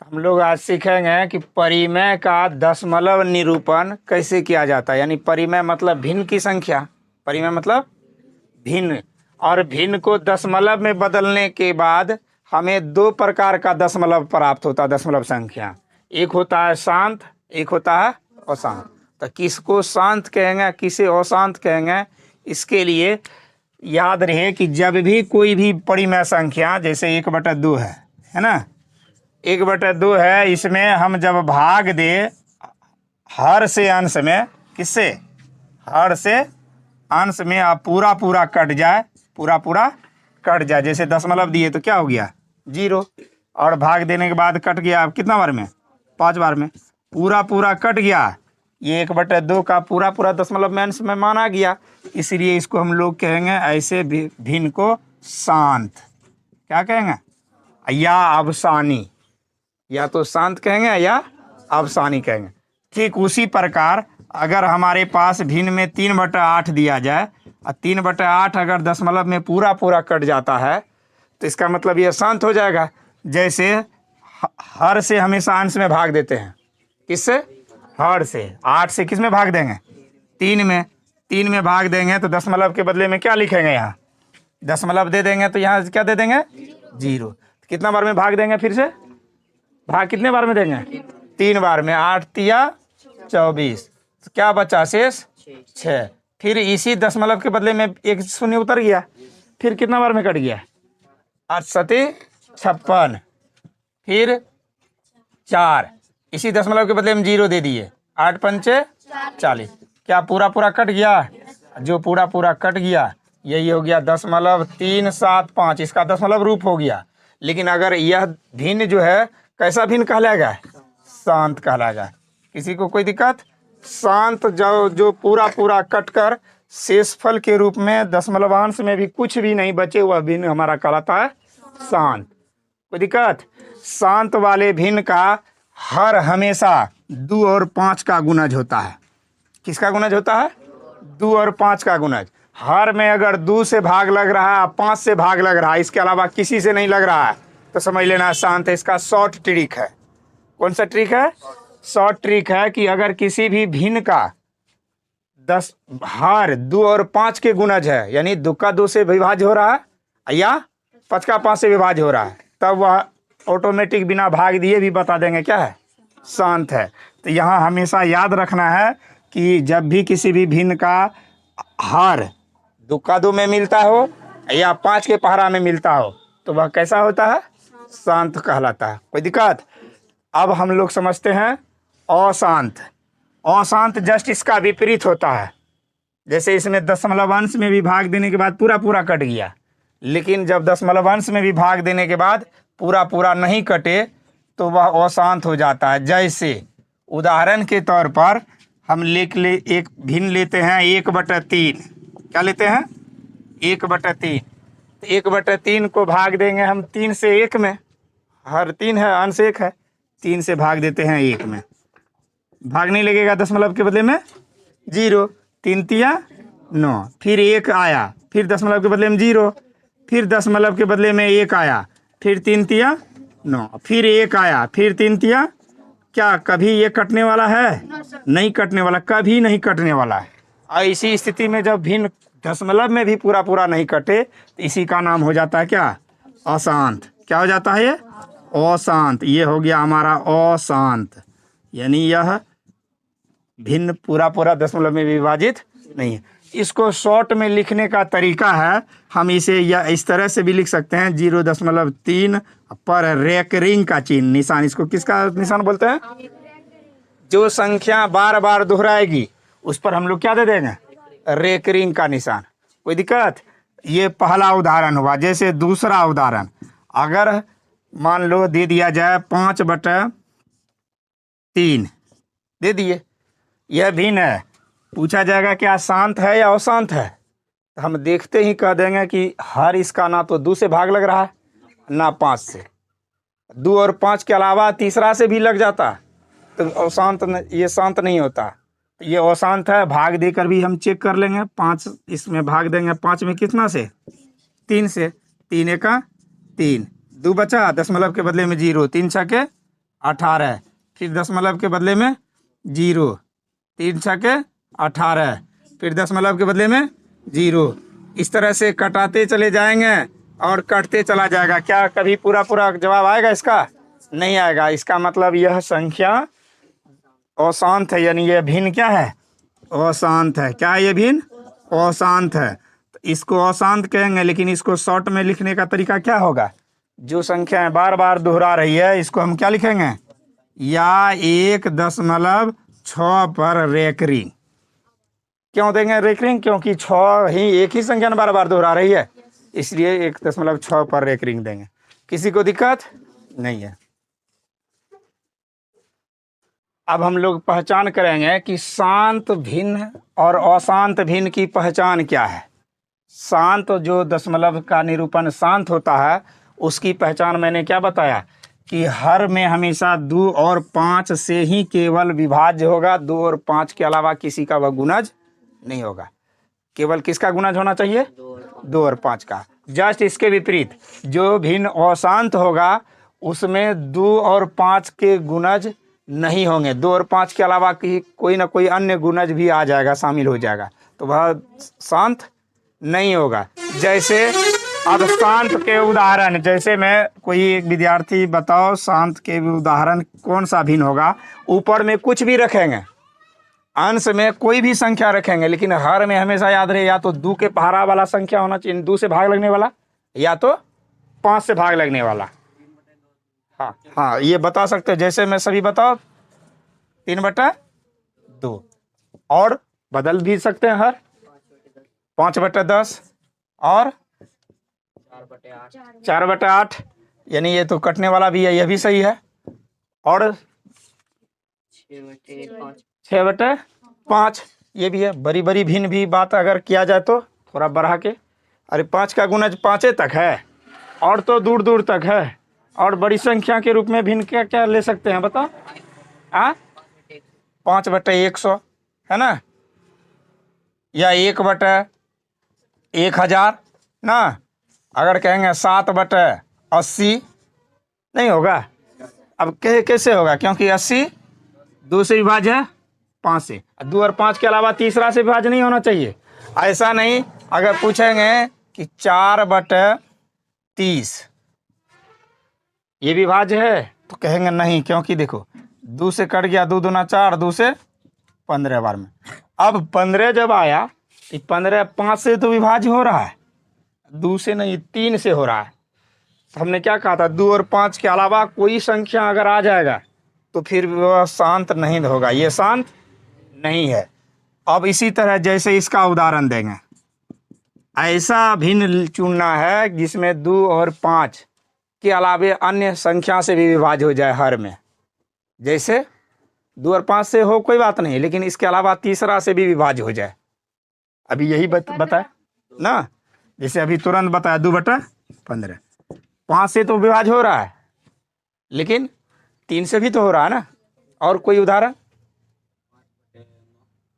हम लोग आज सीखेंगे कि परिमेय का दशमलव निरूपण कैसे किया जाता है। यानी परिमेय मतलब भिन्न की संख्या, परिमेय मतलब भिन्न, और भिन्न को दशमलव में बदलने के बाद हमें दो प्रकार का दशमलव प्राप्त होता है। दशमलव संख्या, एक होता है शांत, एक होता है अशांत। तो किसको शांत कहेंगे, किसे अशांत कहेंगे, इसके लिए याद रहे कि जब भी कोई भी परिमेय संख्या जैसे 1/2 है ना, 1/2 है, इसमें हम जब भाग दे हर से अंश में, किससे, हर से अंश में आप पूरा पूरा कट जाए, पूरा पूरा कट जाए। जैसे दशमलव दिए तो क्या हो गया 0, और भाग देने के बाद कट गया कितना बार में, 5 बार में, पूरा पूरा कट गया। ये 1/2 का पूरा पूरा दशमलव में अंश में माना गया, इसलिए इसको हम लोग कहेंगे ऐसे भिन्न को शांत, क्या कहेंगे, या अवसानी, या तो शांत कहेंगे या अवसानी कहेंगे। ठीक उसी प्रकार अगर हमारे पास भिन्न में 3/8 दिया जाए और 3/8 अगर दशमलव में पूरा पूरा कट जाता है तो इसका मतलब ये शांत हो जाएगा। जैसे हर से हमेशा अंश में भाग देते हैं, किससे, हर से। 8 से किस में भाग देंगे, 3 में, 3 में भाग देंगे तो दशमलव के बदले में क्या लिखेंगे, यहाँ दशमलव दे देंगे तो यहाँ क्या दे देंगे 0। कितना बार में भाग देंगे, फिर से भाग कितने बार में देंगे, 3 बार में, 8 तिया 24, तो क्या बचा शेष 6। फिर इसी दशमलव के बदले में एक शून्य उतर गया, फिर कितना बार में कट गया, 8 सती 56, फिर 4, इसी दशमलव के बदले में 0 दे दिए, 8 पंचे 40, क्या पूरा पूरा कट गया, जो पूरा पूरा कट गया यही हो गया 0.375, इसका दशमलव रूप हो गया। लेकिन अगर यह भिन्न जो है कैसा भिन्न कहलाएगा, शांत कहलाएगा। किसी को कोई दिक्कत, शांत जो पूरा पूरा कटकर शेषफल के रूप में दशमलवांश में भी कुछ भी नहीं बचे, वह भिन्न हमारा कहलाता है शांत। कोई दिक्कत, शांत वाले भिन्न का हर हमेशा 2 और 5 का गुणज होता है। किसका गुणज होता है, 2 और 5 का गुणज। हर में अगर 2 से भाग लग रहा है, 5 से भाग लग रहा है, इसके अलावा किसी से नहीं लग रहा है, तो समझ लेना शांत है। इसका शॉर्ट ट्रिक है। कौन सा ट्रिक है, शॉर्ट ट्रिक है कि अगर किसी भी भिन्न का 10 हर 2 और 5 के गुणज है, यानी 2 का 2 से विभाज्य हो रहा है या 5 का 5 से विभाज्य हो रहा है, तब वह ऑटोमेटिक बिना भाग दिए भी बता देंगे क्या है, शांत है। तो यहाँ हमेशा याद रखना है कि जब भी किसी भी भिन्न का हर 2 का 2 में मिलता हो या 5 के पहरा में मिलता हो तो वह कैसा होता है, शांत कहलाता है। कोई दिक्कत। अब हम लोग समझते हैं अशांत। अशांत जस्ट इसका विपरीत होता है। जैसे इसमें दशमलवांश में भी भाग देने के बाद पूरा पूरा कट गया, लेकिन जब दशमलवांश में भी भाग देने के बाद पूरा पूरा नहीं कटे तो वह अशांत हो जाता है। जैसे उदाहरण के तौर पर हम एक भिन्न लेते हैं 1/3। क्या लेते हैं, 1/3। 1/3 को भाग देंगे हम 3 से 1 में, हर 3 है, अंश 1 है, 3 से भाग देते हैं 1 में, भाग नहीं लगेगा दशमलव के बदले में 0, 3 तिया 9, फिर 1 आया, फिर दशमलव के बदले में 0, फिर दशमलव के बदले में 1 आया, फिर 3 तिया 9, फिर 1 आया, फिर 3 तिया, क्या कभी ये कटने वाला है, नहीं कटने वाला, कभी नहीं कटने वाला है। और इसी स्थिति में जब भिन्न दशमलव में भी पूरा पूरा नहीं कटे तो इसी का नाम हो जाता है क्या, अशांत। क्या हो जाता है ये, अशांत। ये हो गया हमारा अशांत, यानी यह भिन्न पूरा पूरा दशमलव में विभाजित नहीं है। इसको शॉर्ट में लिखने का तरीका है, हम इसे या इस तरह से भी लिख सकते हैं 0.3 पर रेकरिंग का चिन्ह, निशान। इसको किसका निशान बोलते हैं, जो संख्या बार बार दोहराएगी उस पर हम लोग क्या दे देंगे, रेकरिंग का निशान। कोई दिक्कत। ये पहला उदाहरण हुआ। जैसे दूसरा उदाहरण, अगर मान लो दे दिया जाए 5/3 दे दिए, यह भिन्न है, पूछा जाएगा क्या शांत है या अशांत है, तो हम देखते ही कह देंगे कि हर इसका ना तो 2 से भाग लग रहा है ना 5 से, 2 और 5 के अलावा तीसरा से भी लग जाता तो अशांत, ये शांत नहीं होता। तो ये अशांत है। भाग देकर भी हम चेक कर लेंगे, 5 इसमें भाग देंगे, 5 में कितना से, 3 से, 3 1 3, 2 बचा, दशमलव के बदले में 0, 3 6 के 18, फिर दशमलव के बदले में 0, 3 छके 18, फिर दशमलव के बदले में 0। इस तरह से कटाते चले जाएंगे और कटते चला जाएगा। क्या कभी पूरा पूरा जवाब आएगा इसका? नहीं आएगा। इसका मतलब यह संख्या अशांत है, यानी यह भिन्न क्या है? अशांत है। क्या है ये भिन्न? अशांत है। तो इसको अशांत कहेंगे, लेकिन इसको शॉर्ट में लिखने का तरीका क्या होगा? जो संख्या बार बार दोहरा रही है इसको हम क्या लिखेंगे? या 1.6 पर रेकरिंग। क्यों देंगे रेकरिंग? क्योंकि 6 ही एक ही संख्या बार बार दोहरा रही है, इसलिए 1.6 पर रेकरिंग देंगे। किसी को दिक्कत नहीं है। अब हम लोग पहचान करेंगे कि शांत भिन्न और अशांत भिन्न की पहचान क्या है। शांत जो दशमलव का निरूपण शांत होता है उसकी पहचान मैंने क्या बताया कि हर में हमेशा 2 और 5 से ही केवल विभाज्य होगा। 2 और 5 के अलावा किसी का वह गुणज नहीं होगा। केवल किसका गुणज होना चाहिए? 2 और 5 का। जस्ट इसके विपरीत जो भिन्न अशांत होगा उसमें 2 और 5 के गुणज नहीं होंगे। 2 और 5 के अलावा की कोई ना कोई अन्य गुणज भी आ जाएगा, शामिल हो जाएगा, तो वह शांत नहीं होगा। जैसे अब शांत के उदाहरण, जैसे मैं कोई एक विद्यार्थी बताओ शांत के उदाहरण कौन सा भिन्न होगा? ऊपर में कुछ भी रखेंगे, अंश में कोई भी संख्या रखेंगे, लेकिन हर में हमेशा याद रहे या तो 2 के पहाड़ा वाला संख्या होना चाहिए, 2 से भाग लगने वाला, या तो 5 से भाग लगने वाला। हाँ हाँ, ये बता सकते हो। जैसे मैं सभी बताओ 3/2 और बदल भी सकते हैं हर 5/10 और 4/8, यानी ये तो कटने वाला भी है, यह भी सही है। और 6/5 ये भी है। बड़ी बड़ी भिन्न भी बात अगर किया जाए तो थोड़ा बढ़ा के, अरे 5 का गुणज 5 तक है और तो दूर दूर तक है। और बड़ी संख्या के रूप में भिन्न क्या क्या ले सकते हैं बताओ? 5/100 है ना, या 1/1000 ना। अगर कहेंगे 7/80 नहीं होगा। अब कैसे होगा? क्योंकि 80 2 से विभाज्य है 5 से, 2 और 5 के अलावा तीसरा से विभाज्य नहीं होना चाहिए। ऐसा नहीं, अगर पूछेंगे कि 4/30 ये विभाज्य है तो कहेंगे नहीं, क्योंकि देखो 2 से कट गया, 2 दूना 4, 2 से 15 बार में। अब 15 जब आया, 15 5 से तो विभाज्य हो रहा है, 2 से नहीं 3 से हो रहा है। तो हमने क्या कहा था? 2 और 5 के अलावा कोई संख्या अगर आ जाएगा तो फिर वह शांत नहीं होगा, ये शांत नहीं है। अब इसी तरह जैसे इसका उदाहरण देंगे, ऐसा भिन्न चुनना है जिसमें 2 और 5 के अलावे अन्य संख्या से भी विभाज्य हो जाए हर में। जैसे 2 और 5 से हो कोई बात नहीं, लेकिन इसके अलावा तीसरा से भी विभाज्य हो जाए। अभी यही बताया ना, जैसे अभी तुरंत बताया 2/15। 5 से तो विभाज्य हो रहा है, लेकिन 3 से भी तो हो रहा है ना। और कोई उदाहरण?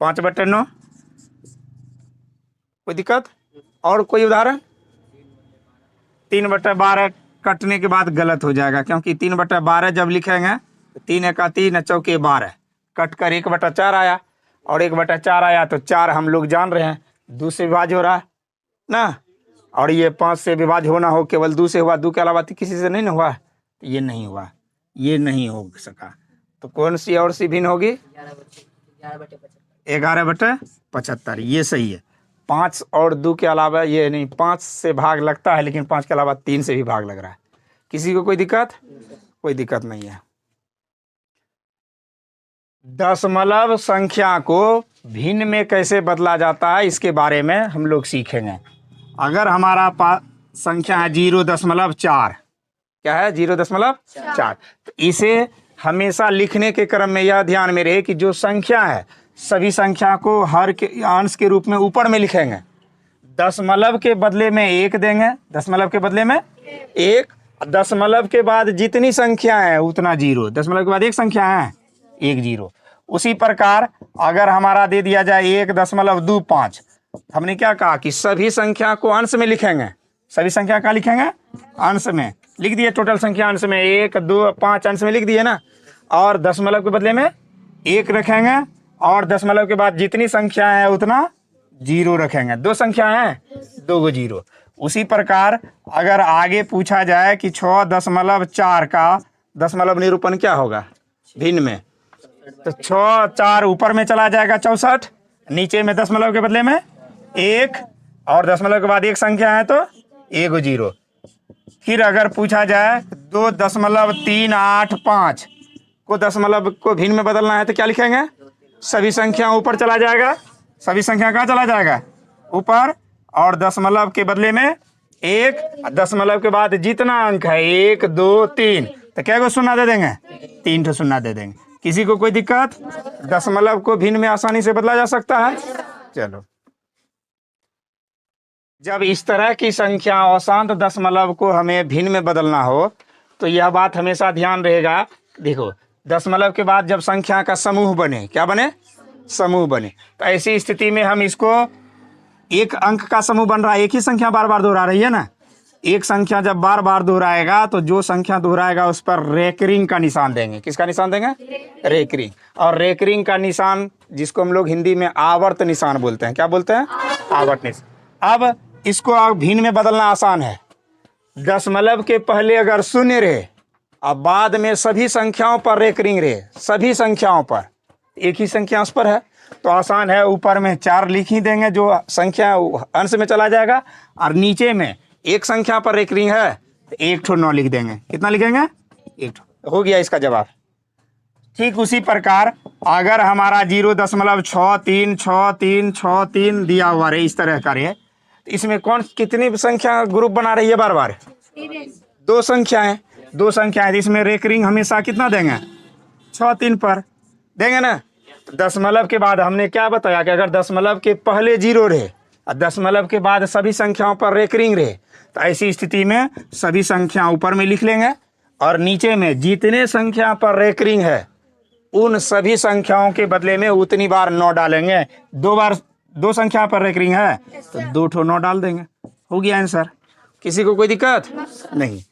5/9 कोई दिक्कत? और कोई उदाहरण? 3/12 कटने के बाद गलत हो जाएगा, क्योंकि 3/12 जब लिखेंगे 3 का 3 चौके 12 कट कर 1/4 आया, और 1/4 आया तो 4 हम लोग जान रहे हैं 2 से विभाज्य हो रहा है ना। और ये 5 से विभाज्य होना हो केवल 2 से हुआ, 2 के अलावा किसी से नहीं ना हुआ, तो ये नहीं हुआ, ये नहीं हो सका। तो कौन सी और सी भिन्न होगी? 11/75, ये सही है। 5 और 2 के अलावा ये नहीं, 5 से भाग लगता है लेकिन 5 के अलावा 3 से भी भाग लग रहा है। किसी को कोई दिक्कत? कोई दिक्कत नहीं है। दशमलव संख्या को भिन्न में कैसे बदला जाता है इसके बारे में हम लोग सीखेंगे। अगर हमारा संख्या है 0.4, क्या है? 0.4, तो इसे हमेशा लिखने के क्रम में यह ध्यान में रहे कि जो संख्या है सभी संख्या को हर के अंश के रूप में ऊपर में लिखेंगे। दशमलव के बदले में 1 देंगे, दशमलव के बदले में 1, दशमलव के बाद जितनी संख्या है उतना 0, दशमलव के बाद एक संख्या है 1 0। उसी प्रकार अगर हमारा दे दिया जाए 1.25, हमने क्या कहा कि सभी संख्या को अंश में लिखेंगे। सभी संख्या का लिखेंगे अंश में। लिख दिए टोटल संख्या अंश में 1 2 5 अंश में लिख दिए ना, और दशमलव के बदले में 1 रखेंगे, और दशमलव के बाद जितनी संख्या है उतना जीरो रखेंगे। 2 संख्या है, 2 गो जीरो। उसी प्रकार अगर आगे पूछा जाए कि 6.4 का दशमलव निरूपण क्या होगा भिन्न में, तो 6 4 ऊपर में चला जाएगा 64, नीचे में दशमलव के बदले में 1, और दशमलव के बाद एक संख्या है तो 1 गो जीरो। फिर अगर पूछा जाए 2.385 को दशमलव को भिन्न में बदलना है तो क्या लिखेंगे, सभी संख्या ऊपर चला जाएगा, सभी संख्या कहाँ चला जाएगा, ऊपर, और दशमलव के बदले में 1, दशमलव के बाद जितना अंक है 1 2 3, तो क्या को शून्य दे देंगे, 3 ठो शून्य दे देंगे। किसी को कोई दिक्कत, दशमलव को भिन्न में आसानी से बदला जा सकता है। चलो, जब इस तरह की संख्या अशांत दशमलव को हमें भिन्न में बदलना हो तो यह बात हमेशा ध्यान रहेगा। देखो, दशमलव के बाद जब संख्या का समूह बने, क्या बने, समूह बने, तो ऐसी स्थिति में हम इसको, एक अंक का समूह बन रहा है, एक ही संख्या बार बार दोहरा रही है ना, एक संख्या जब बार बार दोहराएगा तो जो संख्या दोहराएगा उस पर रेकरिंग का निशान देंगे। किसका निशान देंगे, रेकरिंग। और रेकरिंग का निशान जिसको हम लोग हिंदी में आवर्त निशान बोलते हैं, क्या बोलते हैं, आवर्त निशान। अब इसको भिन्न में बदलना आसान है। दशमलव के पहले अगर शून्य रहे, अब बाद में सभी संख्याओं पर रेकरिंग रहे, सभी संख्याओं पर, एक ही संख्या उस पर है तो आसान है, ऊपर में 4 लिख ही देंगे, जो संख्या अंश में चला जाएगा, और नीचे में एक संख्या पर रेकरिंग है तो 1 ठो 9 लिख देंगे। कितना लिखेंगे, 1 ठो। हो गया इसका जवाब। ठीक उसी प्रकार अगर हमारा 0.636363 दिया हुआ है इस तरह का रहे, तो इसमें कौन कितनी संख्या ग्रुप बना रही है, बार बार 2 संख्याएं, 2 संख्याएं, इसमें रेकरिंग हमेशा कितना देंगे, 6 3 पर देंगे ना। दशमलव के बाद हमने क्या बताया कि अगर दशमलव के पहले 0 रहे और दशमलव के बाद सभी संख्याओं पर रेकरिंग रहे, तो ऐसी स्थिति में सभी संख्या ऊपर में लिख लेंगे, और नीचे में जितने संख्या पर रेकरिंग है उन सभी संख्याओं के बदले में उतनी बार 9 डालेंगे। 2 बार 2 संख्या पर रेकरिंग है तो 2 ठो 9 डाल देंगे। हो गया आंसर। किसी को कोई दिक्कत नहीं।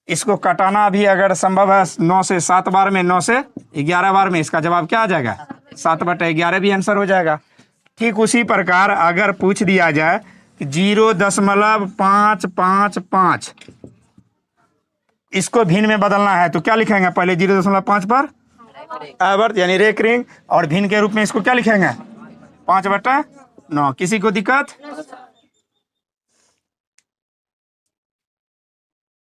इसको कटाना भी अगर संभव है 9 से 7 बार में, 9 से 11 बार में, इसका जवाब क्या आ जाएगा, 7/11 भी आंसर हो जाएगा। ठीक उसी प्रकार अगर पूछ दिया जाए 0.555 इसको भिन्न में बदलना है तो क्या लिखेंगे, पहले 0.5 पर आवर्त यानी रेकरिंग, और भिन्न के रूप में इसको क्या लिखेंगे, 5/9। किसी को दिक्कत,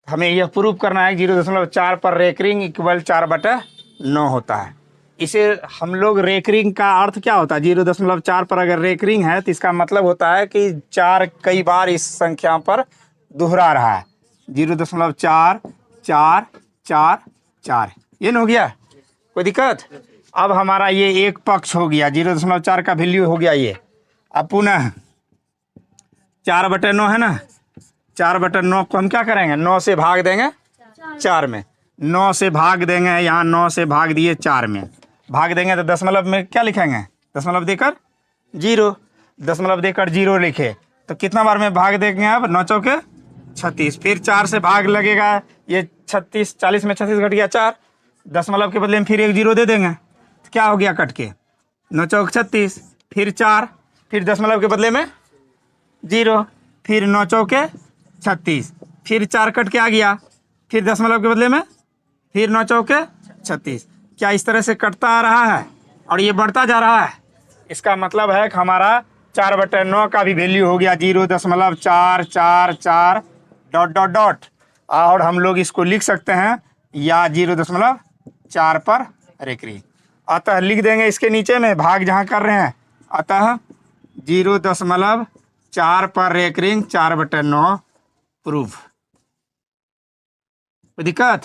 हमें यह प्रूव करना है 0.4 पर रेकरिंग इक्वल 4/9 होता है। इसे हम लोग, रेकरिंग का अर्थ क्या होता है, 0.4 पर अगर रेकरिंग है तो इसका मतलब होता है कि 4 कई बार इस संख्या पर दोहरा रहा है। 0.4 4 4 4, ये न हो गया, कोई दिक्कत। अब हमारा ये एक पक्ष हो गया, 0.4 का वैल्यू हो गया ये। अब पुनः 4/9 है ना, 4/9 को हम क्या करेंगे, 9 से भाग देंगे 4 में, 9 से भाग देंगे, यहाँ 9 से भाग दिए 4 में, भाग देंगे तो दशमलव में क्या लिखेंगे, दशमलव देकर 0, दशमलव देकर 0 लिखे तो कितना बार में भाग देंगे, अब 9 चौके 36, फिर 4 से भाग लगेगा, ये 36, 40 में 36 घट गया 4, दशमलव के बदले में फिर एक 0 दे देंगे तो क्या हो गया कट के, 9 चौक 36, फिर 4, फिर दशमलव के बदले में 0, फिर 9 चौके 36, फिर 4 कट के आ गया, फिर दशमलव के बदले में फिर 9 चौके 36। क्या इस तरह से कटता आ रहा है और ये बढ़ता जा रहा है। इसका मतलब है कि हमारा 4/9 का भी वैल्यू हो गया 0.444 डॉट डॉट डॉट, और हम लोग इसको लिख सकते हैं या 0.4 पर रेकरिंग। अतः लिख देंगे इसके नीचे में भाग जहाँ कर रहे हैं, अतः 0.4 पर रेकरिंग 4/9 प्रूफ। कोई दिक्कत।